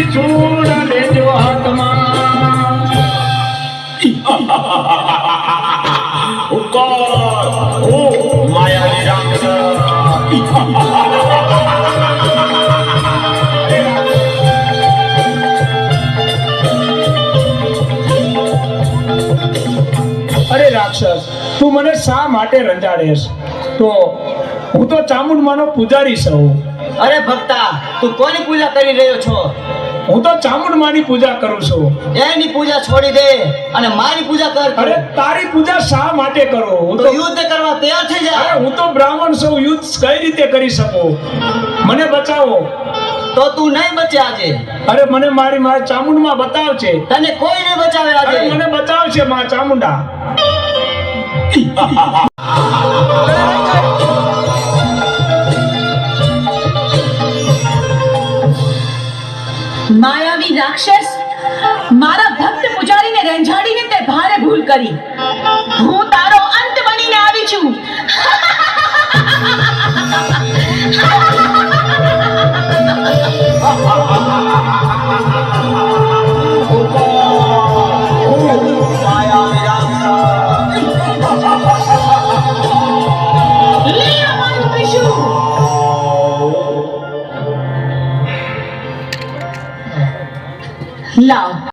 છોડ લેજો હાથમાં હુકમ ઓ માયાવી રાક્ષસ અરે રાક્ષસ તું મને શા માટે રંજાડેશ તો હું તો ચામુંડમાનો પૂજારી છું અરે ભક્તા તું કોની પૂજા કરી રહ્યો છો હું તો ચામુંડમાની પૂજા કરું છું એની પૂજા છોડી દે અને મારી પૂજા કર અરે તારી પૂજા શા માટે કરો હું તો તો યુદ્ધ કરવા તૈયાર થઈ જા અરે હું તો બ્રાહ્મણ છું યુદ્ધ કઈ રીતે કરી શકું મને બચાવો તો તું નહીં બચે આજે અરે મને મારી ચામુંડમાં બતાવશે તને કોઈ નહીં બચાવે અરે આજે મને બચાવશે માં ચામુંડા માયાવી રાક્ષસ મારા ભક્ત પૂજારીને રેંજાડીને તે ભારે ભૂલ કરી હું તારો અંત બનીને આવી છું માયાવી રાક્ષસ લે અમારું ત્રિશૂળ લાવ